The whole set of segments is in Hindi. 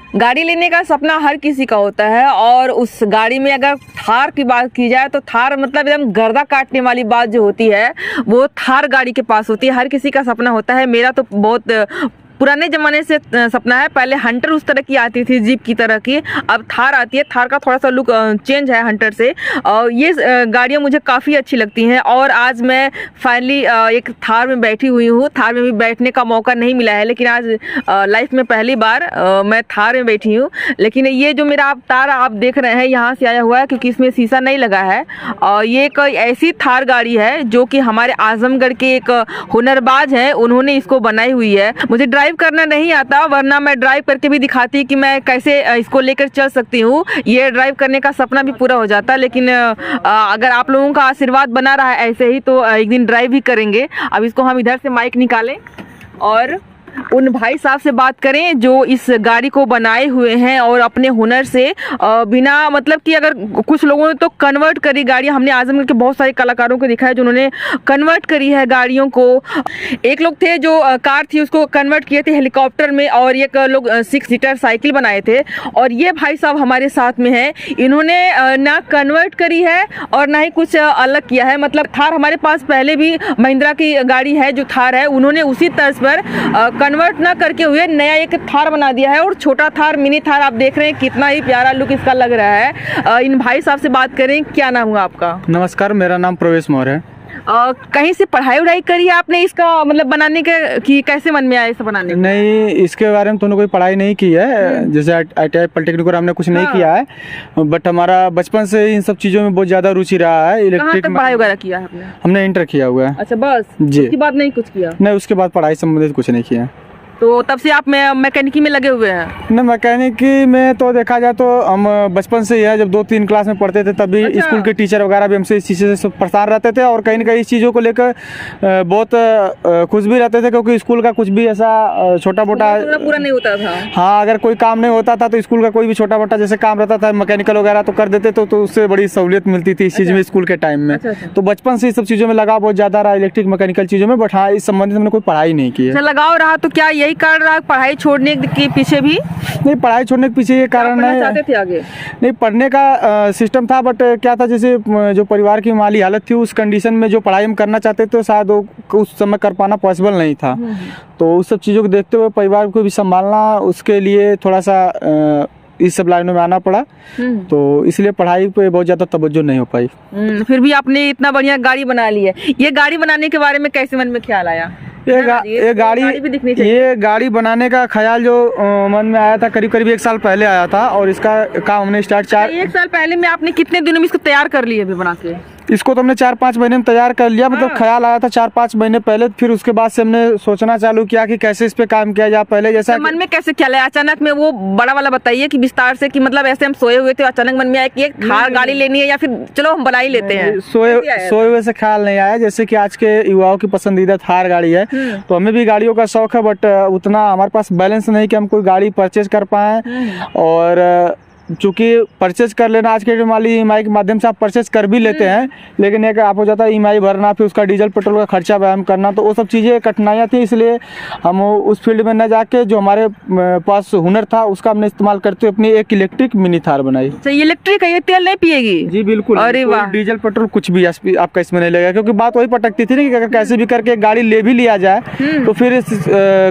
गाड़ी लेने का सपना हर किसी का होता है और उस गाड़ी में अगर थार की बात की जाए तो थार मतलब एकदम गर्दा काटने वाली बात जो होती है वो थार गाड़ी के पास होती है। हर किसी का सपना होता है। मेरा तो बहुत पुराने ज़माने से सपना है। पहले हंटर उस तरह की आती थी, जीप की तरह की, अब थार आती है। थार का थोड़ा सा लुक चेंज है हंटर से और ये गाड़ियाँ मुझे काफ़ी अच्छी लगती हैं। और आज मैं फाइनली एक थार में बैठी हुई हूँ। थार में भी बैठने का मौका नहीं मिला है, लेकिन आज लाइफ में पहली बार मैं थार में बैठी हूँ। लेकिन ये जो मेरा थार आप देख रहे हैं यहाँ से आया हुआ है, क्योंकि इसमें शीशा नहीं लगा है। और ये एक ऐसी थार गाड़ी है जो कि हमारे आजमगढ़ के एक हुनरबाज हैं, उन्होंने इसको बनाई हुई है। मुझे ड्राइव करना नहीं आता, वरना मैं ड्राइव करके भी दिखाती कि मैं कैसे इसको लेकर चल सकती हूँ। ये ड्राइव करने का सपना भी पूरा हो जाता, लेकिन अगर आप लोगों का आशीर्वाद बना रहा है ऐसे ही तो एक दिन ड्राइव भी करेंगे। अब इसको हम इधर से माइक निकालें और उन भाई साहब से बात करें जो इस गाड़ी को बनाए हुए हैं और अपने हुनर से बिना मतलब कि अगर कुछ लोगों ने तो कन्वर्ट करी गाड़ियाँ। हमने आजमगढ़ के बहुत सारे कलाकारों को देखा है जिन्होंने कन्वर्ट करी है गाड़ियों को। एक लोग थे जो कार थी उसको कन्वर्ट किए थे हेलीकॉप्टर में, और एक लोग 6 सीटर साइकिल बनाए थे। और ये भाई साहब हमारे साथ में हैं, इन्होंने ना कन्वर्ट करी है और ना ही कुछ अलग किया है। मतलब थार हमारे पास पहले भी महिंद्रा की गाड़ी है जो थार है, उन्होंने उसी तर्ज पर कन्वर्ट ना करके हुए नया एक थार बना दिया है। और छोटा थार, मिनी थार आप देख रहे हैं कितना ही प्यारा लुक इसका लग रहा है। इन भाई साहब से बात करें, क्या नाम हुआ आपका? नमस्कार, मेरा नाम प्रवेश मौर्य है। कहीं से पढ़ाई उढ़ाई करी है आपने इसका मतलब बनाने के, कि कैसे मन में आया इसे बनाने? नहीं, इसके बारे में तो कोई पढ़ाई नहीं की है। जैसे ITI पॉलिटेक्निक हमने कुछ नहीं किया है, बट हमारा बचपन से इन सब चीज़ों में बहुत ज़्यादा रुचि रहा है। इलेक्ट्रिक पढ़ाई वगैरह किया है आपने? हमने इंटर किया हुआ है। अच्छा, बस जी, उसके बाद नहीं कुछ किया? नहीं, उसके बाद पढ़ाई संबंधित कुछ नहीं किया। तो तब से आप मैकेनिकी में लगे हुए हैं? नहीं, मैकेनिकी में तो देखा जाए तो हम बचपन से ही है। जब 2-3 क्लास में पढ़ते थे तभी स्कूल के टीचर वगैरह भी हमसे इस चीज़ से परेशान रहते थे और कहीं ना कहीं इस चीज़ों को लेकर बहुत खुश भी रहते थे, क्योंकि स्कूल का कुछ भी ऐसा छोटा मोटा पूरा नहीं होता था। हाँ, अगर कोई काम नहीं होता था तो स्कूल का कोई भी छोटा मोटा जैसे काम रहता था मैकेनिकल वगैरह तो कर देते तो उससे बड़ी सहूलियत मिलती थी इस चीज़ में स्कूल के टाइम में। तो बचपन से इस सब चीज़ों में लगाव बहुत ज़्यादा रहा, इलेक्ट्रिक मैकेनिकल चीज़ों में। बट हाँ, इस संबंधित हमने कोई पढ़ाई नहीं की है। लगाव रहा तो क्या यही कारण रहा पढ़ाई छोड़ने के पीछे भी? नहीं, पढ़ाई छोड़ने के पीछे ये कारण नहीं चाहते थे आगे? नहीं, पढ़ने का सिस्टम था, बट क्या था जैसे जो परिवार की माली हालत थी उस कंडीशन में जो पढ़ाई हम करना चाहते थे शायद वो उस समय कर पाना पॉसिबल नहीं था। तो उस सब चीज़ों को देखते हुए परिवार को भी संभालना, उसके लिए थोड़ा सा इस सब लाइनों में आना पड़ा। तो इसलिए पढ़ाई पे बहुत ज़्यादा तवज्जो नहीं हो पाई। फिर भी आपने इतना बढ़िया गाड़ी बना ली है। ये गाड़ी बनाने के बारे में कैसे मन में ख्याल आया? ये गाड़ी बनाने का ख्याल जो मन में आया था करीब 1 साल पहले आया था, और इसका काम हमने स्टार्ट 1 साल पहले में आपने कितने दिनों में इसको तैयार कर लिया अभी बना के? इसको तो हमने 4-5 महीने में तैयार कर लिया। मतलब ख्याल आया था 4-5 महीने पहले, फिर उसके बाद से हमने सोचना चालू किया कि कैसे इस पे काम किया जाए। पहले जैसा मन में कैसे ख्याल आया अचानक में, वो बड़ा वाला बताइए कि विस्तार से, कि मतलब ऐसे हम सोए हुए थे अचानक मन में आया कि एक थार गाड़ी लेनी है, या फिर चलो हम बना ही लेते हैं? सोए हुए से ख्याल नहीं आया। जैसे कि आज के युवाओं की पसंदीदा थार गाड़ी है, तो हमें भी गाड़ियों का शौक है, बट उतना हमारे पास बैलेंस नहीं कि हम कोई गाड़ी परचेज कर पाएँ। और चूँकि परचेज कर लेना आज के EMI के माध्यम से आप परचेज कर भी लेते हैं, लेकिन एक आप हो जाता है EMI भरना, फिर उसका डीजल पेट्रोल का खर्चा व्यायाम करना, तो वो सब चीज़ें कठिनाइयाँ थी। इसलिए हम उस फील्ड में न जाके जो हमारे पास हुनर था उसका हमने इस्तेमाल करते हुए अपनी एक इलेक्ट्रिक मिनी थार बनाई। इलेक्ट्रिक है, ये तेल नहीं पिएगी? जी बिल्कुल। अरे वाह! डीजल पेट्रोल कुछ भी आपका इसमें नहीं लगेगा, क्योंकि बात वही पटकती थी ना कि अगर कैसे भी करके गाड़ी ले भी लिया जाए तो फिर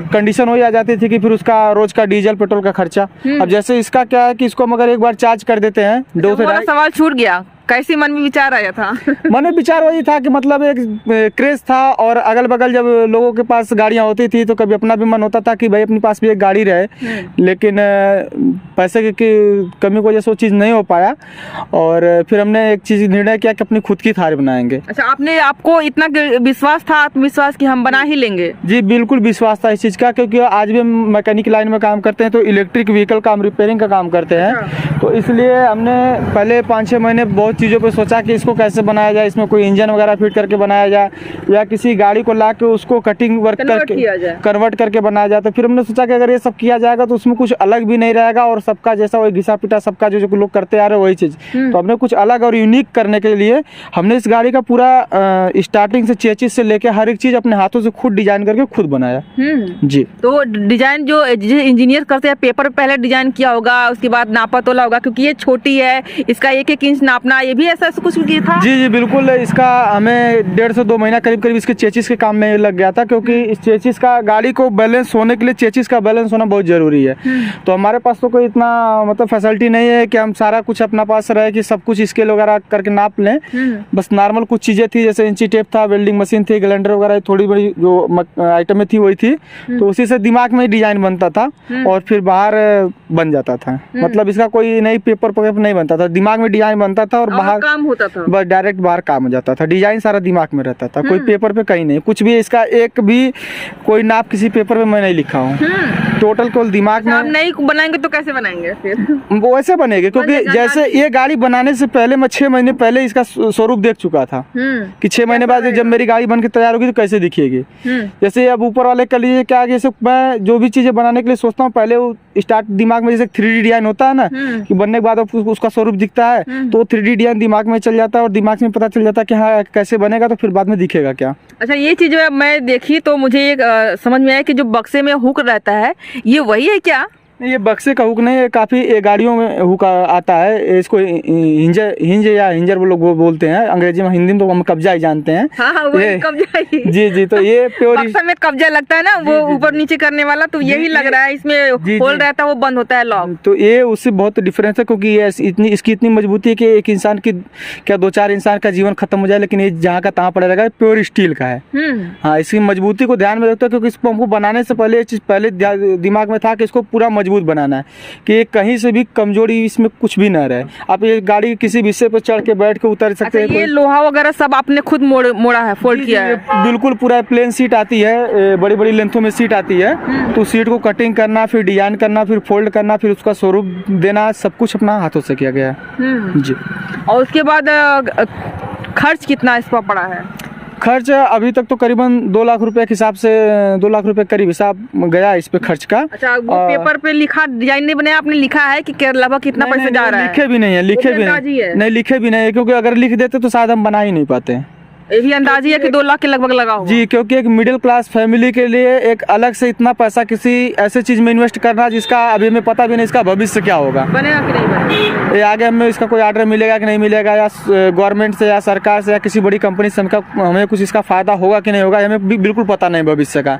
कंडीशन वही आ जाती थी कि फिर उसका रोज का डीजल पेट्रोल का खर्चा। अब जैसे इसका क्या है कि इसको हम अगर एक बार चार्ज कर देते हैं, दो से सवाल छूट गया, कैसे मन में विचार आया था? मन में विचार वही था कि मतलब एक क्रेज था, और अगल बगल जब लोगों के पास गाड़ियां होती थी तो कभी अपना भी मन होता था कि भाई अपने पास भी एक गाड़ी रहे, लेकिन पैसे की कमी की वजह से वो चीज़ नहीं हो पाया। और फिर हमने एक चीज़ निर्णय किया कि अपनी खुद की थार बनाएंगे। अच्छा, आपको इतना विश्वास था, आत्मविश्वास कि हम बना ही लेंगे? जी बिल्कुल विश्वास था इस चीज़ का, क्योंकि आज भी हम मैकेनिक लाइन में काम करते हैं, तो इलेक्ट्रिक व्हीकल का हम रिपेयरिंग का काम करते हैं। तो इसलिए हमने पहले 5-6 महीने बहुत चीज़ों पे सोचा कि इसको कैसे बनाया जाए, इसमें कोई इंजन वगैरह फिट करके बनाया जाए या किसी गाड़ी को ला के उसको कटिंग वर्क करके कन्वर्ट करके बनाया जाए। तो फिर हमने सोचा कि अगर ये सब किया जाएगा तो उसमें कुछ अलग भी नहीं रहेगा और सबका जैसा वही घिसा पिटा सबका जो लोग करते आ रहे हैं वही चीज़। तो हमने कुछ अलग और यूनिक करने के लिए हमने इस गाड़ी का पूरा स्टार्टिंग से चेचिस से लेके हर एक चीज़ अपने हाथों से खुद डिजाइन करके खुद बनाया। जी। तो डिजाइन जो इंजीनियर करते हैं पेपर पहले डिजाइन किया होगा, उसके बाद नापा तोला होगा, क्योंकि ये छोटी है, इसका 1-1 इंच नापना, ये भी ऐसा कुछ किया था? जी जी बिल्कुल। इसका हमें 1.5 से 2 महीना करीब इसके चेचिस के काम में लग गया था, क्योंकि इस चेचिस का गाड़ी को बैलेंस होने के लिए चेचिस का बैलेंस होना बहुत ज़रूरी है। तो हमारे पास तो कोई इतना मतलब फैसिलिटी नहीं है कि हम सारा कुछ अपना पास रहे कि सब कुछ स्केल वगैरह करके नाप लें। बस नॉर्मल कुछ चीज़ें थी, जैसे इंची टेप था, वेल्डिंग मशीन थी, ग्राइंडर वगैरह थोड़ी बड़ी जो आइटमें थी वही थी। तो उसी से दिमाग में डिजाइन बनता था और फिर बाहर बन जाता था। मतलब इसका कोई नहीं पेपर नहीं बनता था, दिमाग में डिजाइन बनता था और बाहर काम होता था, बस डायरेक्ट बाहर काम हो जाता था। डिजाइन सारा दिमाग में रहता था, कोई पेपर पे कहीं नहीं, कुछ भी इसका एक भी कोई नाप किसी पेपर पे मैं नहीं लिखा हूँ। टोटल केवल दिमाग में। आप नहीं बनाएंगे तो कैसे बनाएंगे फिर? वो वैसे बनेगा, क्योंकि जैसे ये गाड़ी बनाने से पहले मैं 6 महीने पहले इसका स्वरूप देख चुका था कि 6 महीने बाद जब मेरी गाड़ी बन के तैयार होगी तो कैसे दिखेगी। जैसे अब ऊपर वाले के लिए क्या, जैसे मैं जो भी चीजें बनाने के लिए सोचता हूँ पहले वो स्टार्ट दिमाग में, जैसे 3D डिजाइन होता है ना कि बनने के बाद उसका स्वरूप दिखता है, तो 3D डिजाइन दिमाग में चल जाता है और दिमाग में पता चल जाता है कि हाँ कैसे बनेगा, तो फिर बाद में दिखेगा क्या। अच्छा, ये चीज मैं देखी तो मुझे एक समझ में आया कि जो बक्से में हुक रहता है ये वही है क्या? नहीं, ये बक्से का हुक नहीं है, काफ़ी गाड़ियों में हुक आता है। इसको हिंज या हिंजर वो लोग बोलते हैं अंग्रेजी में, हिंदी में तो हम कब्जा ही जानते हैं। हाँ, वो कब्जा ही। जी जी। तो ये प्योर बक्सा में कब्जा लगता है ना, वो ऊपर नीचे करने वाला, तो यही लग रहा है इसमें होल रहता है, वो बंद होता है लॉक। तो ये उससे बहुत डिफरेंस है, क्योंकि ये इसकी इतनी मजबूती है कि एक इंसान की क्या 2-4 इंसान का जीवन खत्म हो जाए, लेकिन ये जहाँ का तहाँ पड़ा रहेगा। प्योर स्टील का है। हाँ, इसकी मजबूती को ध्यान में रखते हैं, क्योंकि इसको हमको बनाने से पहले ये चीज़ पहले दिमाग में था कि इसको पूरा मजबूत बनाना है कि कहीं से भी कमजोरी इसमें कुछ भी ना रहे। आप ये गाड़ी किसी भी हिस्से पर चढ़ के बैठ के उतर सकते हैं। ये लोहा वगैरह सब आपने खुद मोड़ा है, फोल्ड किया है? बिल्कुल, पूरा प्लेन सीट आती है, बड़ी बड़ी लेंथों में सीट आती है। तो सीट को कटिंग करना, फिर डिजाइन करना, फिर फोल्ड करना, फिर उसका स्वरूप देना, सब कुछ अपना हाथों से किया गया है। जी। और उसके बाद खर्च कितना इस पर पड़ा है? खर्च अभी तक तो करीबन 2 लाख रुपए के हिसाब से 2 लाख रुपए करीब हिसाब गया इस पे खर्च का। अच्छा, वो पेपर पे लिखा डिजाइन नहीं बनाया आपने, लिखा है कि लगभग कितना पैसा जा रहा है? लिखे भी नहीं है, लिखे भी नहीं, लिखे भी नहीं है, क्योंकि अगर लिख देते तो शायद हम बना ही नहीं पाते। ये भी अंदाजी है कि 2 लाख के लगभग लगा होगा। जी, क्योंकि एक मिडिल क्लास फैमिली के लिए एक अलग से इतना पैसा किसी ऐसे चीज में इन्वेस्ट करना जिसका अभी हमें पता भी नहीं इसका भविष्य क्या होगा, बनेगा कि नहीं बनेगा, ये आगे हमें इसका कोई ऑर्डर मिलेगा कि नहीं मिलेगा, या गवर्नमेंट से या सरकार से या किसी बड़ी कंपनी से हमें कुछ इसका फायदा होगा कि नहीं होगा, हमें बिल्कुल पता नहीं भविष्य का।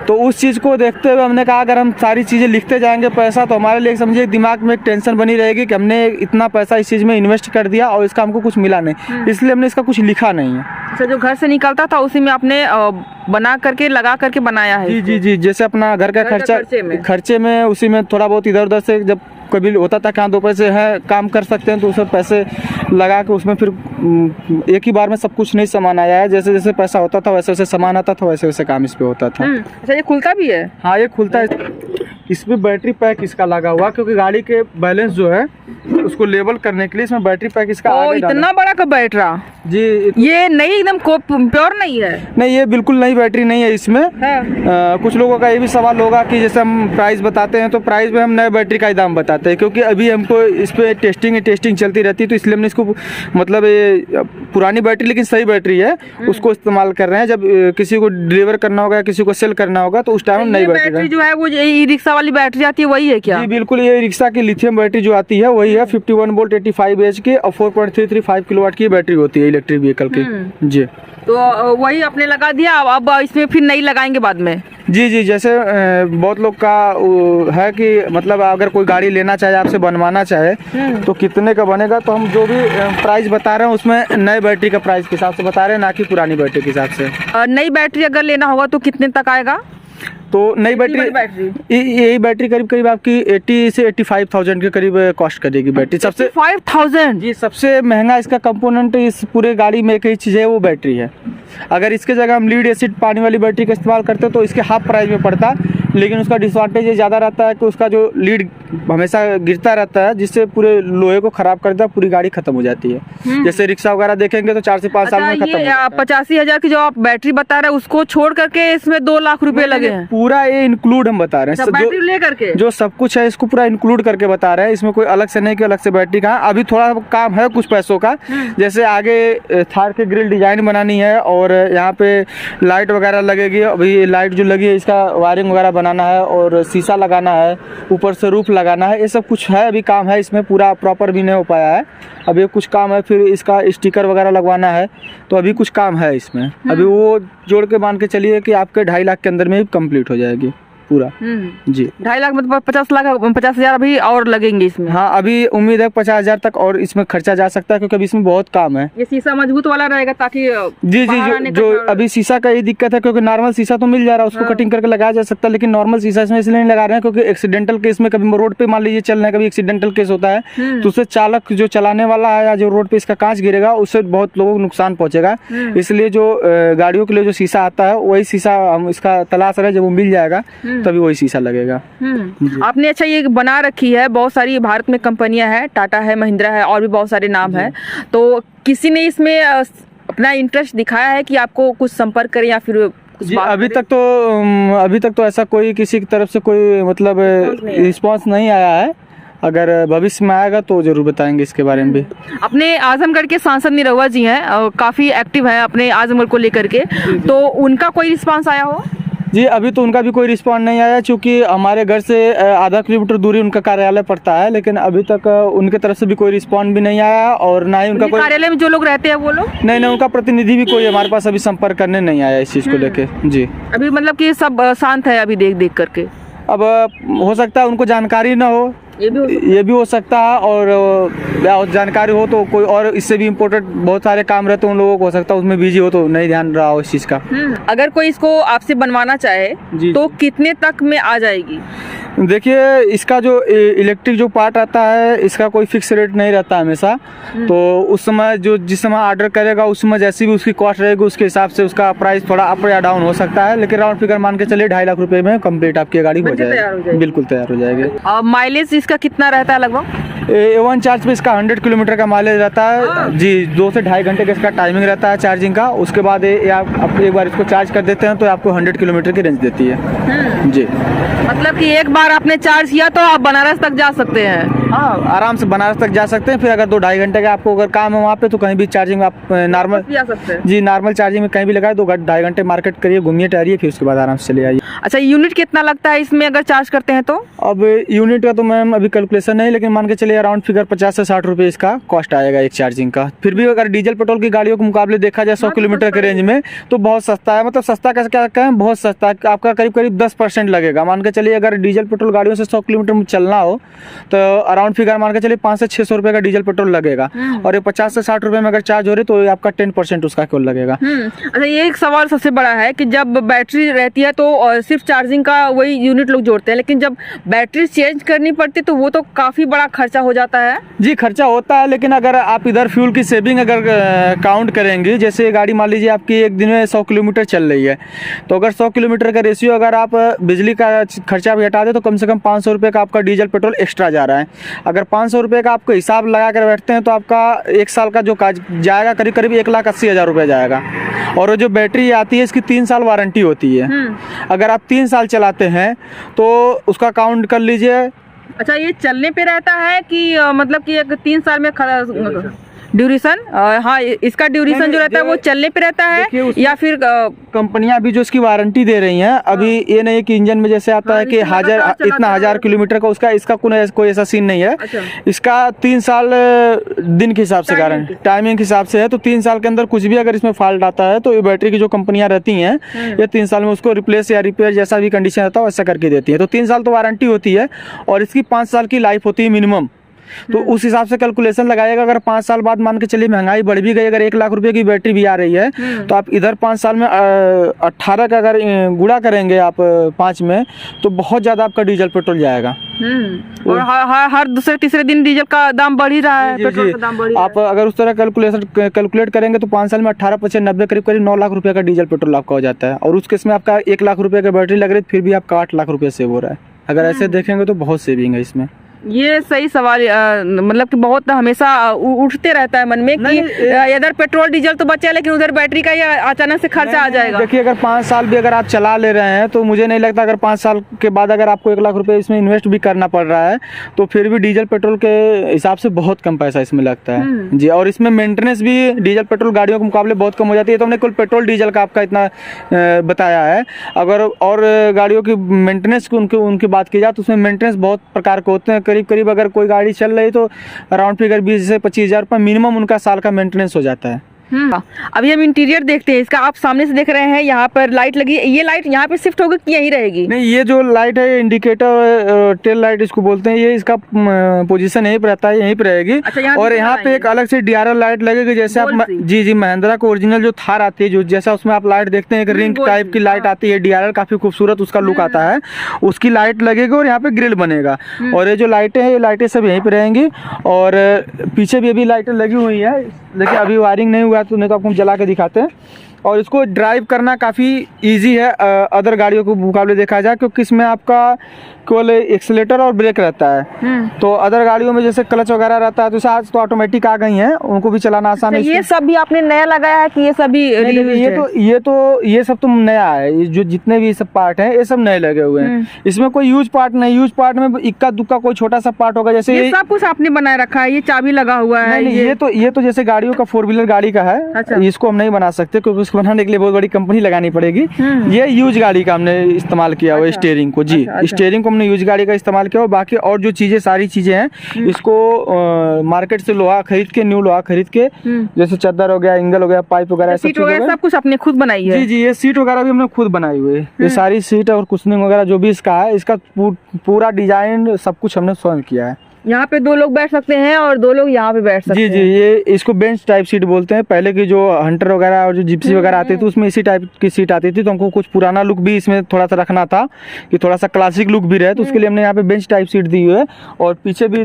तो उस चीज को देखते हुए हमने कहा अगर हम सारी चीजें लिखते जाएंगे पैसा, तो हमारे लिए समझिए दिमाग में एक टेंशन बनी रहेगी कि हमने इतना पैसा इस चीज में इन्वेस्ट कर दिया और इसका हमको कुछ मिला नहीं, इसलिए हमने इसका कुछ लिखा नहीं है। अच्छा, जो घर से निकलता था उसी में आपने बना करके लगा करके बनाया है? जी जी जी। जैसे अपना घर का खर्चे में उसी में थोड़ा बहुत इधर उधर से जब कभी होता था कहाँ 2 पैसे है काम कर सकते हैं तो उसमें पैसे लगा के उसमें फिर एक ही बार में सब कुछ नहीं सामान आया है। जैसे जैसे पैसा होता था वैसे वैसे सामान आता था, वैसे वैसे काम इस पे होता था। अच्छा, ये खुलता भी है? हाँ, ये खुलता है। इसमें बैटरी पैक इसका लगा हुआ, क्योंकि गाड़ी के बैलेंस जो है उसको लेवल करने के लिए इसमें बैटरी पैक इसका आगे इतना बड़ा का बैटरा? जी। ये नहीं एकदम प्योर नहीं है? नहीं, ये बिल्कुल नई बैटरी नहीं है इसमें। कुछ लोगों का ये भी सवाल होगा कि जैसे हम प्राइस बताते हैं तो प्राइस में हम नए बैटरी का ही दाम बताते हैं, क्योंकि अभी हमको इस पे टेस्टिंग चलती रहती है, तो इसलिए हमने इसको मतलब ये पुरानी बैटरी लेकिन सही बैटरी है उसको इस्तेमाल कर रहे हैं। जब किसी को डिलीवर करना होगा, किसी को सेल करना होगा तो उस टाइम नई बैटरी जो है वो ई रिक्शा वाली बैटरी आती है वही है क्या? जी बिल्कुल, ये रिक्शा की लिथियम बैटरी जो आती है वही है। 51 वोल्ट 85 एच की और 4.335 किलोवाट की बैटरी होती है इलेक्ट्रिक व्हीकल की। जी, तो वही आपने लगा दिया, अब इसमें फिर नई लगाएंगे बाद में? जी जी। जैसे बहुत लोग का है कि मतलब अगर कोई गाड़ी लेना चाहे, आपसे बनवाना चाहे तो कितने का बनेगा, तो हम जो भी प्राइस बता रहे हैं उसमें नए बैटरी का प्राइस के हिसाब से बता रहे हैं, ना कि पुरानी बैटरी के हिसाब से। नई बैटरी अगर लेना होगा तो कितने तक आएगा? तो नई बैटरी यही बैटरी करीब आपकी 80 से 85,000 के करीब कॉस्ट करेगी बैटरी। सबसे 85,000? जी, सबसे महंगा इसका कंपोनेंट इस पूरे गाड़ी में एक ही चीज़ है, वो बैटरी है। अगर इसके जगह हम लीड एसिड पानी वाली बैटरी का इस्तेमाल करते तो इसके हाफ प्राइस में पड़ता लेकिन उसका डिसएडवांटेज ये ज़्यादा रहता है कि उसका जो लीड हमेशा गिरता रहता है, जिससे पूरे लोहे को खराब कर देता है, पूरी गाड़ी खत्म हो जाती है। जैसे रिक्शा वगैरह देखेंगे तो 4 से 5 साल में खत्म हो जाता है। 85,000 की जो आप बैटरी बता रहे हैं उसको छोड़ करके इसमें 2 लाख रुपए लगे हैं। पूरा ये इंक्लूड हम बता रहे हैं, बैटरी ले करके जो सब कुछ है इसको पूरा इंक्लूड करके बता रहे हैं। इसमें कोई अलग से नहीं कि अलग से बैटरी का। अभी थोड़ा काम है कुछ पैसों का, जैसे आगे थार के ग्रिल डिजाइन बनानी है और यहाँ पे लाइट वगैरह लगेगी। अभी लाइट जो लगी है इसका वायरिंग वगैरह बनाना है और शीशा लगाना है, ऊपर से रूफ लगाना है, ये सब कुछ है। अभी काम है इसमें, पूरा प्रॉपर भी नहीं हो पाया है। अभी कुछ काम है, फिर इसका स्टिकर वगैरह लगवाना है, तो अभी कुछ काम है इसमें। अभी वो जोड़ के मान के चलिए कि आपके 2.5 लाख के अंदर में ही कंप्लीट हो जाएगी पूरा। जी 2.5 लाख मतलब 50,000 अभी और लगेंगे इसमें। हाँ, अभी उम्मीद है 50,000 तक और इसमें खर्चा जा सकता है, क्योंकि अभी इसमें बहुत काम है। ये शीशा मजबूत वाला रहेगा ताकि जी जो अभी शीशा का ये दिक्कत है, क्योंकि नॉर्मल शीशा तो मिल जा रहा है, उसको कटिंग करके लगाया जा सकता है, लेकिन नॉर्मल शीशा इसमें इसलिए नहीं लगा रहे हैं क्योंकि एक्सीडेंटल केस में कभी रोड पे मान लीजिए चल रहे हैं, कभी एक्सीडेंटल केस होता है तो उससे चालक जो चलाने वाला है या जो रोड पे इसका कांच गिरेगा उससे बहुत लोगों को नुकसान पहुंचेगा। इसलिए जो गाड़ियों के लिए जो शीशा आता है वही शीशा हम इसका तलाश रहे, जब वो मिल जाएगा तभी वही शीशा लगेगा। आपने अच्छा ये बना रखी है, बहुत सारी भारत में कंपनियां हैं, टाटा है, महिंद्रा है और भी बहुत सारे नाम है। तो किसी ने इसमें अपना इंटरेस्ट दिखाया है कि आपको कुछ संपर्क करें या फिर जी अभी तक तो ऐसा कोई किसी की तरफ से कोई मतलब रिस्पांस नहीं आया है। अगर भविष्य में आएगा तो जरूर बताएंगे इसके बारे में भी। अपने आजमगढ़ के सांसद निरहुआ जी हैं, काफी एक्टिव है अपने आजमगढ़ को लेकर के, तो उनका कोई रिस्पांस आया हो? जी अभी तो उनका भी कोई रिस्पॉन्स नहीं आया, क्योंकि हमारे घर से आधा किलोमीटर दूरी उनका कार्यालय पड़ता है, लेकिन अभी तक उनके तरफ से भी कोई रिस्पॉन्स भी नहीं आया और ना ही उनका कोई कार्यालय में जो लोग रहते हैं वो लोग नहीं, उनका प्रतिनिधि भी कोई हमारे पास अभी संपर्क करने नहीं आया इस चीज़ को लेके। जी अभी मतलब कि सब शांत है अभी देख करके। अब हो सकता है उनको जानकारी ना हो, ये भी हो सकता है, और जानकारी हो तो कोई और इससे भी इम्पोर्टेंट बहुत सारे काम रहते हैं उन लोगों को, हो सकता है उसमें बिजी हो तो नहीं ध्यान रहा हो इस चीज़ का। अगर कोई इसको आपसे बनवाना चाहे तो कितने तक में आ जाएगी? देखिए इसका जो इलेक्ट्रिक जो पार्ट आता है इसका कोई फिक्स रेट नहीं रहता हमेशा, तो उस समय जिस समय ऑर्डर करेगा उस समय जैसी भी उसकी कॉस्ट रहेगी उसके हिसाब से उसका प्राइस थोड़ा अप या डाउन हो सकता है, लेकिन राउंड फिगर मान के चलिए 2.5 लाख रुपए में कंप्लीट आपकी गाड़ी हो जाएगी, बिल्कुल तैयार हो जाएगी। और माइलेज इसका कितना रहता है लगभग? A1 चार्ज पे इसका 100 किलोमीटर का माइलेज रहता है जी। 2 से 2.5 घंटे का इसका टाइमिंग रहता है चार्जिंग का। उसके बाद आप एक बार इसको चार्ज कर देते हैं तो आपको 100 किलोमीटर की रेंज देती है जी। मतलब कि एक बार आपने चार्ज किया तो आप बनारस तक जा सकते हैं? हाँ, आराम से बनारस तक जा सकते हैं। फिर अगर 2-2.5 घंटे का आपको अगर काम है वहाँ पे तो कहीं भी चार्जिंग आप नॉर्मल जा सकते हैं जी, नॉर्मल चार्जिंग में कहीं भी लगाए 2-2.5 घंटे मार्केट करिए, घूमिए टहरिए, फिर उसके बाद आराम से चले आइए। अच्छा, यूनिट कितना लगता है इसमें अगर चार्ज करते हैं तो? अब यूनिट का तो मैम अभी कैलकुलेशन नहीं, लेकिन मान के चलिए अराउंड फिगर 50 से 60 रुपये इसका कॉस्ट आएगा एक चार्जिंग का। फिर भी अगर डीजल पेट्रोल की गाड़ियों के मुकाबले देखा जाए 100 किलोमीटर के रेंज में तो बहुत सस्ता है। मतलब सस्ता कैसे क्या कहें, बहुत सस्ता है। आपका करीब 10% लगेगा। मान के चलिए अगर डीजल पेट्रोल गाड़ियों से 100 किलोमीटर में चलना हो तो अराउंड फिगर मान के चलिए 500 से 600 रुपये का डीजल पेट्रोल लगेगा, और ये 50 से 60 रुपये में अगर चार्ज हो रही तो आपका 10% उसका केवल लगेगा। अच्छा, ये एक सवाल सबसे बड़ा है कि जब बैटरी रहती है तो सिर्फ चार्जिंग का वही यूनिट लोग जोड़ते हैं, लेकिन जब बैटरी चेंज करनी पड़ती है तो वो तो काफी बड़ा खर्चा हो जाता है। जी खर्चा होता है, लेकिन अगर आप इधर फ्यूल की सेविंग अगर काउंट करेंगे, जैसे गाड़ी मान लीजिए आपकी एक दिन में 100 किलोमीटर चल रही है, तो अगर 100 किलोमीटर का रेशियो अगर आप बिजली का खर्चा भी हटा दे तो कम से कम 500 रुपये का आपका डीजल पेट्रोल एक्स्ट्रा जा रहा है। अगर 500 रुपये का आपको हिसाब लगा कर बैठते हैं तो आपका एक साल का जो जाएगा करीब 1,80,000 रुपये जाएगा। और जो बैटरी आती है इसकी 3 साल वारंटी होती है। अगर आप 3 साल चलाते हैं तो उसका काउंट कर लीजिए। अच्छा, ये चलने पे रहता है कि मतलब कि 3 साल में ड्यूरेशन? हाँ, इसका ड्यूरेशन जो रहता है वो चलने पे रहता है या फिर कंपनियां अभी जो इसकी वारंटी दे रही हैं, अभी ये नहीं कि इंजन में जैसे आता है कि इतना 1000 किलोमीटर का इसका कोई ऐसा सीन नहीं है। अच्छा। इसका 3 साल दिन के हिसाब से गारंटी, टाइमिंग के हिसाब से है, तो 3 साल के अंदर कुछ भी अगर इसमें फॉल्ट आता है तो ये बैटरी की जो कंपनियां रहती हैं ये 3 साल में उसको रिप्लेस या रिपेयर जैसा भी कंडीशन रहता है वैसा करके देती है। तो 3 साल तो वारंटी होती है और इसकी 5 साल की लाइफ होती है मिनिमम। तो उस हिसाब से कैलकुलेशन लगाएगा। अगर 5 साल बाद मान के चलिए महंगाई बढ़ भी गई, अगर 1 लाख रुपए की बैटरी भी आ रही है, तो आप इधर 5 साल में 18 का अगर गुणा करेंगे आप 5 में, तो बहुत ज़्यादा आपका डीजल पेट्रोल जाएगा। और हर दूसरे तीसरे दिन डीजल का दाम बढ़ ही रहा है, पेट्रोल का दाम बढ़ ही रहा है। आप अगर उस तरह कैलकुलेट करेंगे तो 5 साल में 18 25 90 करीब 9 लाख रुपए का डीजल पेट्रोल आपका हो जाता है। और उस केस में आपका 1 लाख रुपए का बैटरी लग रही है, फिर भी आपका 8 लाख रुपए सेव हो रहा है। अगर ऐसे देखेंगे तो बहुत सेविंग है इसमें। ये सही सवाल मतलब कि बहुत हमेशा उठते रहता है मन में कि इधर पेट्रोल डीजल तो बचा, लेकिन उधर बैटरी का ये अचानक से खर्चा आ जाएगा। देखिए, अगर 5 साल भी अगर आप चला ले रहे हैं तो मुझे नहीं लगता अगर 5 साल के बाद अगर आपको 1 लाख रुपए इसमें इन्वेस्ट भी करना पड़ रहा है तो फिर भी डीजल पेट्रोल के हिसाब से बहुत कम पैसा इसमें लगता है जी। और इसमें मेंटेनेंस भी डीजल पेट्रोल गाड़ियों के मुकाबले बहुत कम हो जाती है। तो हमने कुल पेट्रोल डीजल का आपका इतना बताया है। अगर और गाड़ियों की मेंटेनेंस की उनकी बात की जाए तो उसमें मेंटेनेंस बहुत प्रकार के होते हैं। करीब अगर कोई गाड़ी चल रही तो अराउंड फिगर 20 से 25 हज़ार रुपये मिनिमम उनका साल का मेंटेनेंस हो जाता है। अभी हम इंटीरियर देखते हैं इसका। आप सामने से देख रहे हैं, यहाँ पर लाइट लगी है। ये लाइट यहाँ पे शिफ्ट होगी कि यहीं रहेगी? नहीं, ये जो लाइट है इंडिकेटर टेल लाइट इसको बोलते हैं, ये इसका पोजीशन यहीं पर रहता है, यहीं पर रहेगी। अच्छा, और यहाँ पे एक अलग से DRL लाइट लगेगी, जैसे आप जी महिंद्रा को ओरिजिनल जो थार आती है, जो जैसा उसमें आप लाइट देखते हैं, एक रिंग टाइप की लाइट आती है DRL, काफी खूबसूरत उसका लुक आता है, उसकी लाइट लगेगी और यहाँ पे ग्रिल बनेगा। और ये जो लाइटें हैं, ये लाइटें सब यहीं पे रहेंगी। और पीछे भी अभी लाइटें लगी हुई है, लेकिन अभी वायरिंग नहीं हुआ तो नहीं तो आपको हम जला के दिखाते हैं। और इसको ड्राइव करना काफ़ी इजी है अदर गाड़ियों के मुकाबले देखा जाए, क्योंकि इसमें आपका केवल एक्सीलेटर और ब्रेक रहता है। तो अदर गाड़ियों में जैसे क्लच वगैरह रहता है, तो आज तो ऑटोमेटिक आ गई हैं, उनको भी चलाना आसान है। ये सब भी आपने नया लगाया है कि ये सभी ये सब तो नया है। जो जितने भी सब पार्ट हैं ये सब नए लगे हुए हैं। इसमें कोई यूज पार्ट नहीं, यूज पार्ट में इक्का दुक्का कोई छोटा सा पार्ट होगा। जैसे ये सब कुछ आपने बनाए रखा है, ये चाबी लगा हुआ है। ये तो जैसे गाड़ियों का 4 व्हीलर गाड़ी का है। अच्छा। इसको हम नहीं बना सकते क्योंकि उसको बनाने के लिए बहुत बड़ी कंपनी लगानी पड़ेगी। ये यूज गाड़ी का हमने इस्तेमाल किया हुआ स्टीयरिंग को जी। स्टीयरिंग को हमने यूज गाड़ी का इस्तेमाल किया। बाकी और जो चीजें सारी चीजें हैं, इसको मार्केट से लोहा खरीद के, न्यू लोहा खरीद के, जैसे चद्दर हो गया, एंगल हो गया, पाइप वगैरह, सब कुछ आपने खुद बनाई है? जी, ये सीट वगैरह भी हमने खुद बनाई हुई है। ये सारी सीट और कुशनिंग वगैरह जो भी इसका है, इसका पूरा डिजाइन सब कुछ हमने स्वयं किया है। यहाँ पे 2 लोग बैठ सकते हैं और 2 लोग यहाँ पे बैठ सकते हैं। जी, ये इसको बेंच टाइप सीट बोलते हैं। पहले की जो हंटर वगैरह और जो जिप्सी वगैरह आती थी उसमें इसी टाइप की सीट आती थी, तो हमको कुछ पुराना लुक भी इसमें थोड़ा सा रखना था कि थोड़ा सा क्लासिक लुक भी रहे, तो उसके लिए हमने यहाँ पे बेंच टाइप सीट दी हुई है। और पीछे भी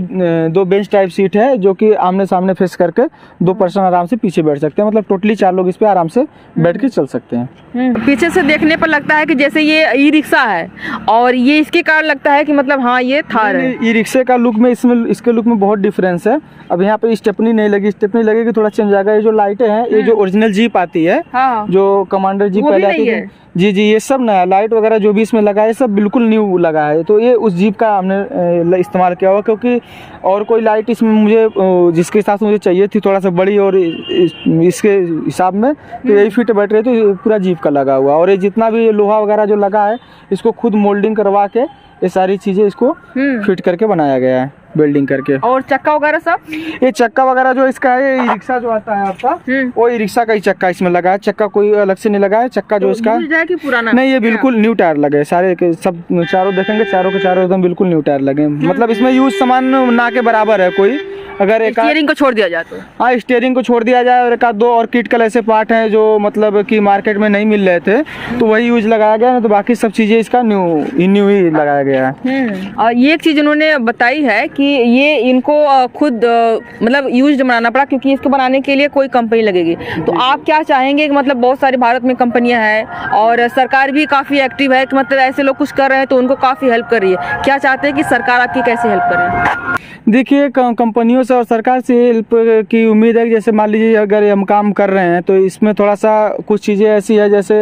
2 बेंच टाइप सीट है, जो कि आमने सामने फेस करके 2 पर्सन आराम से पीछे बैठ सकते हैं। मतलब टोटली 4 लोग इस पे आराम से बैठ के चल सकते हैं। पीछे से देखने पर लगता है कि जैसे ये ई रिक्शा है, और ये इसके कारण लगता है कि मतलब हाँ ये थार है। ई रिक्शे का लुक में इसके लुक में बहुत डिफरेंस है। अब यहाँ पे स्टेपनी नहीं लगी, स्टेपनी लगेगी थोड़ा चेंज आएगा। ये जो लाइटें हैं, ये जो ओरिजिनल जीप आती है, जो कमांडर जीप पहले आती है, जी, ये सब नया लाइट वगैरह जो भी इसमें लगा है सब बिल्कुल न्यू लगा है। तो ये उस जीप का हमने इस्तेमाल किया हुआ, क्योंकि और कोई लाइट इसमें मुझे जिसके हिसाब से मुझे चाहिए थी थोड़ा सा बड़ी और इसके हिसाब में, तो यही फिट बैठ रही, तो पूरा जीप का लगा हुआ। और ये जितना भी लोहा वगैरह जो लगा है, इसको खुद मोल्डिंग करवा के ये सारी चीजें इसको फिट करके बनाया गया है, वेल्डिंग करके। और चक्का वगैरह सब, ये चक्का वगैरह जो इसका है, ये रिक्शा जो आता है आपका, वो ई रिक्शा का ही चक्का इसमें लगा है। चक्का कोई अलग से नहीं लगा है। चक्का जो इसका कि पुराना नहीं, ये बिल्कुल न्यू टायर लगे सारे के सब। चारों देखेंगे, चारों के चारों एकदम बिल्कुल न्यू टायर लगे। मतलब इसमें यूज सामान ना के बराबर है कोई। अगर एक स्टीयरिंग को छोड़ दिया जाए तो, हाँ, स्टीयरिंग को छोड़ दिया जाए और 1-2 और क्रिटिकल ऐसे पार्ट हैं जो मतलब कि मार्केट में नहीं मिल रहे थे, तो वही यूज लगाया गया। तो बाकी सब चीजें इसका न्यू ही लगाया गया है। और ये एक चीज उन्होंने बताई है कि ये इनको खुद मतलब यूज बनाना पड़ा, क्योंकि इसको बनाने के लिए कोई कंपनी लगेगी। तो आप क्या चाहेंगे कि मतलब बहुत सारी भारत में कंपनियां हैं और सरकार भी काफी एक्टिव है कि मतलब ऐसे लोग कुछ कर रहे हैं तो उनको काफी हेल्प कर रही है। क्या चाहते हैं कि सरकार आपकी कैसे हेल्प करे? देखिए, कंपनियों से और सरकार से हेल्प की उम्मीद है कि जैसे मान लीजिए अगर हम काम कर रहे हैं तो इसमें थोड़ा सा कुछ चीज़ें ऐसी है, जैसे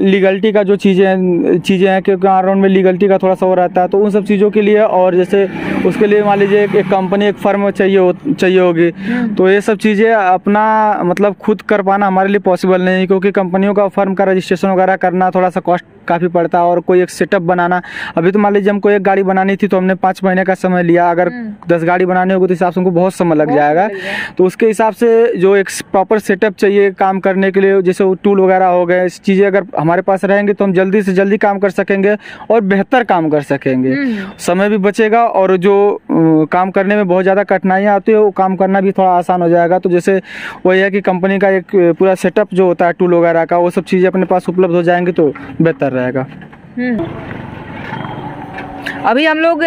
लीगलिटी का जो चीज़ें हैं, क्योंकि अराउंड में लीगलिटी का थोड़ा सा हो रहता है, तो उन सब चीज़ों के लिए, और जैसे उसके लिए मान लीजिए एक कंपनी, एक फर्म चाहिए होगी, तो ये सब चीज़ें अपना मतलब खुद कर पाना हमारे लिए पॉसिबल नहीं है, क्योंकि कंपनियों का फर्म का रजिस्ट्रेशन वगैरह करना थोड़ा सा कॉस्ट काफ़ी पड़ता है। और कोई एक सेटअप बनाना, अभी तो मान लीजिए हमको एक गाड़ी बनानी थी तो हमने 5 महीने का समय लिया। अगर 10 गाड़ी बनानी होगी तो हिसाब से हमको बहुत समय लग जाएगा। तो उसके हिसाब से जो एक प्रॉपर सेटअप चाहिए काम करने के लिए, जैसे वो टूल वगैरह हो गए, चीज़ें अगर हमारे पास रहेंगे तो हम जल्दी से जल्दी काम कर सकेंगे और बेहतर काम कर सकेंगे, समय भी बचेगा। और जो काम करने में बहुत ज़्यादा कठिनाइयाँ आती है, वो काम करना भी थोड़ा आसान हो जाएगा। तो जैसे वही है कि कंपनी का एक पूरा सेटअप जो होता है टूल वगैरह का, वो सब चीज़ें अपने पास उपलब्ध हो जाएंगी तो बेहतर रहेगा। अभी हम लोग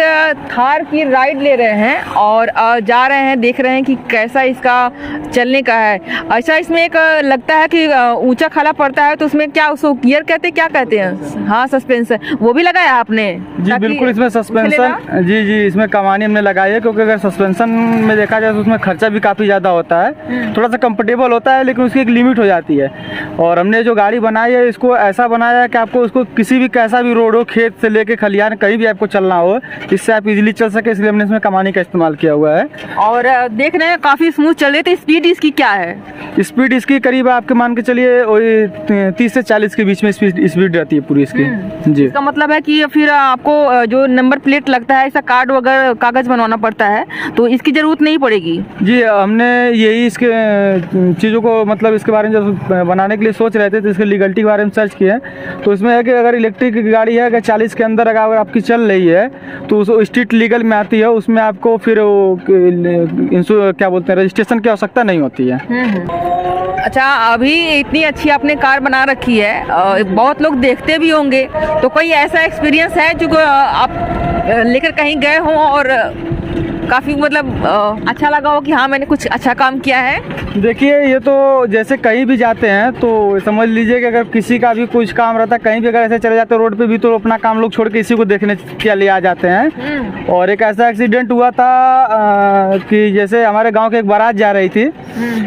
थार की राइड ले रहे हैं और जा रहे हैं, देख रहे हैं कि कैसा इसका चलने का है। अच्छा, इसमें एक लगता है कि ऊंचा खाला पड़ता है तो उसमें क्या उसको गियर कहते हैं, क्या कहते हैं? हाँ, सस्पेंशन वो भी लगाया आपने? जी बिल्कुल, इसमें सस्पेंशन जी इसमें कमानी हमने लगाई है, क्योंकि अगर सस्पेंशन में देखा जाए तो उसमें खर्चा भी काफ़ी ज़्यादा होता है। थोड़ा सा कंफर्टेबल होता है लेकिन उसकी एक लिमिट हो जाती है। और हमने जो गाड़ी बनाई है इसको ऐसा बनाया है कि आपको उसको किसी भी कैसा भी रोड हो, खेत से लेके खलिहान, कहीं भी आपको चलना हो, इससे आप इजीली चल सके, इसलिए हमने इसमें कमानी का इस्तेमाल किया हुआ है। और देख रहे हैं काफ़ी स्मूथ चल रही है। तो स्पीड इसकी क्या है? स्पीड इसकी करीब आपके मान के चलिए वही 30 से 40 के बीच में स्पीड रहती है पूरी इसकी। जी, इसका मतलब है कि फिर आपको जो नंबर प्लेट लगता है, ऐसा कार्ड वगैरह कागज बनवाना पड़ता है, तो इसकी जरूरत नहीं पड़ेगी। जी, हमने यही इसके चीज़ों को मतलब इसके बारे में जब बनाने के लिए सोच रहे थे तो इसके लीगलिटी के बारे में सर्च किए, तो इसमें है कि अगर इलेक्ट्रिक गाड़ी है, अगर 40 के अंदर अगर आपकी चल रही है तो उस स्ट्रीट लीगल में आती है, उसमें आपको फिर क्या बोलते हैं, रजिस्ट्रेशन की आवश्यकता नहीं होती है। अच्छा, अभी इतनी अच्छी आपने कार बना रखी है, बहुत लोग देखते भी होंगे, तो कोई ऐसा एक्सपीरियंस है जो आप लेकर कहीं गए हों और काफ़ी मतलब अच्छा लगा हो कि हाँ मैंने कुछ अच्छा काम किया है? देखिए, ये तो जैसे कहीं भी जाते हैं तो समझ लीजिए कि अगर किसी का भी कुछ काम रहता है, कहीं भी अगर ऐसे चले जाते हैं रोड पे भी, तो अपना काम लोग छोड़ के इसी को देखने के लिए आ जाते हैं। और एक ऐसा एक्सीडेंट हुआ था कि जैसे हमारे गांव के एक बारात जा रही थी,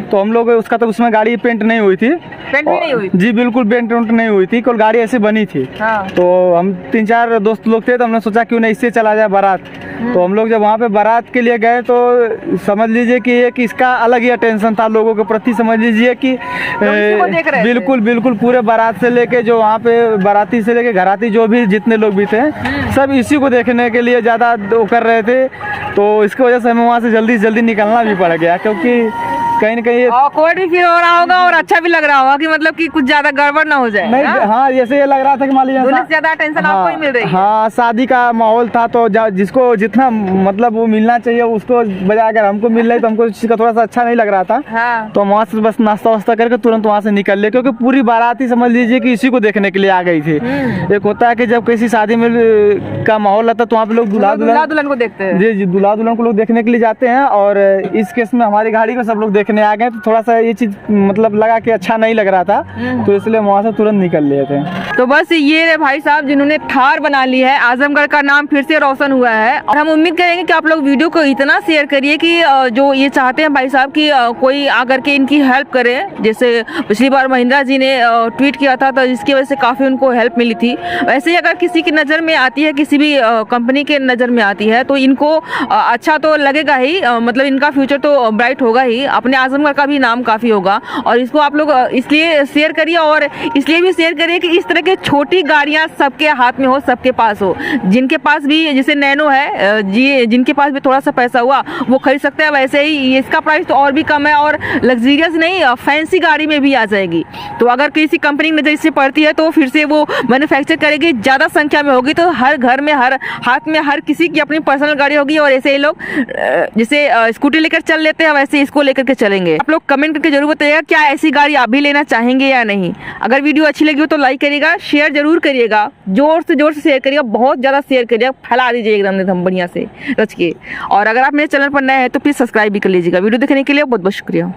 तो हम लोग उसका तो उसमें गाड़ी पेंट नहीं हुई थी। पेंट भी नहीं हुई? जी बिल्कुल, पेंट नहीं हुई थी, केवल गाड़ी ऐसे बनी थी। हाँ। तो हम 3-4 दोस्त लोग थे, तो हमने सोचा क्यों नहीं इससे चला जाए बारात। तो हम लोग जब वहाँ पे बारात के लिए गए तो समझ लीजिए कि एक इसका अलग ही अटेंशन था लोगों के प्रति। समझ लीजिए कि बिल्कुल पूरे बारात से लेके जो वहाँ पे बाराती से लेके घराती जो भी जितने लोग भी थे, सब इसी को देखने के लिए ज़्यादा वो कर रहे थे। तो इसकी वजह से हमें वहाँ से जल्दी निकलना भी पड़ गया, क्योंकि कहीं न कहीं ऑकवर्ड भी फील हो रहा होगा और अच्छा भी लग रहा होगा कि मतलब कि कुछ ज्यादा गड़बड़ ना हो जाए। नहीं, हाँ, जैसे ये लग रहा था कि मान लीजिए ज्यादा टेंशन आपको ही मिल रही है। हाँ, शादी का माहौल था, तो जिसको जितना मतलब वो मिलना चाहिए उसको बजाय अगर हमको मिल रही तो हमको इसका थोड़ा सा अच्छा नहीं लग रहा था। हाँ। तो वहाँ से बस नाश्ता वास्ता करके तुरंत वहाँ से निकल ले, क्योंकि पूरी बारात ही समझ लीजिए कि इसी को देखने के लिए आ गई थी। एक होता है कि जब किसी शादी में का माहौल रहता है तो वहाँ पे लोग दूल्हा दुल्हन को देखते हैं। जी, दूल्हा दुल्हन को लोग देखने के लिए जाते हैं, और इस केस में हमारी गाड़ी को सब लोग देखने आ गए, तो थोड़ा ये चीज मतलब लगा कि अच्छा नहीं लग रहा था, तो इसलिए वहाँ से तुरंत निकल लिए थे। तो बस ये भाई साहब जिन्होंने थार बना ली है, आजमगढ़ का नाम फिर से रोशन हुआ है। और हम उम्मीद करेंगे कि आप लोग वीडियो को इतना शेयर करिए कि जो ये चाहते हैं भाई साहब कि कोई आकर के इनकी हेल्प करे। जैसे पिछली बार महिंद्रा जी ने ट्वीट किया था, तो जिसकी वजह से काफ़ी उनको हेल्प मिली थी। वैसे ही अगर किसी की नज़र में आती है, किसी भी कंपनी के नज़र में आती है, तो इनको अच्छा तो लगेगा ही, मतलब इनका फ्यूचर तो ब्राइट होगा ही, अपने आजमगढ़ का भी नाम काफी होगा। और इसको आप लोग इसलिए शेयर करिए, और इसलिए भी शेयर करिए कि इस तरह के छोटी गाड़ियां सबके हाथ में हो, सबके पास हो। जिनके पास भी जैसे नैनो है जी, जिनके पास भी थोड़ा सा पैसा हुआ वो खरीद सकते हैं। वैसे ही इसका प्राइस तो और भी कम है, और लग्जरियस नहीं फैंसी गाड़ी में भी आ जाएगी। तो अगर किसी कंपनी नजर से पड़ती है तो फिर से वो मैन्युफैक्चर करेगी, ज्यादा संख्या में होगी, तो हर घर में हर हाथ में हर किसी की अपनी पर्सनल गाड़ी होगी। और ऐसे ही लोग जैसे स्कूटी लेकर चल लेते हैं, वैसे इसको लेकर के चलेंगे। आप लोग कमेंट करके जरूर बताइएगा क्या ऐसी गाड़ी आप भी लेना चाहेंगे या नहीं। अगर वीडियो अच्छी लगी हो तो लाइक करिएगा, शेयर जरूर करिएगा, जोर से शेयर करिएगा, बहुत ज़्यादा शेयर करिएगा, फैला दीजिए एकदम बढ़िया से रच के। और अगर आप मेरे चैनल पर नए हैं तो प्लीज़ सब्सक्राइब भी कर लीजिएगा। वीडियो देखने के लिए बहुत बहुत शुक्रिया।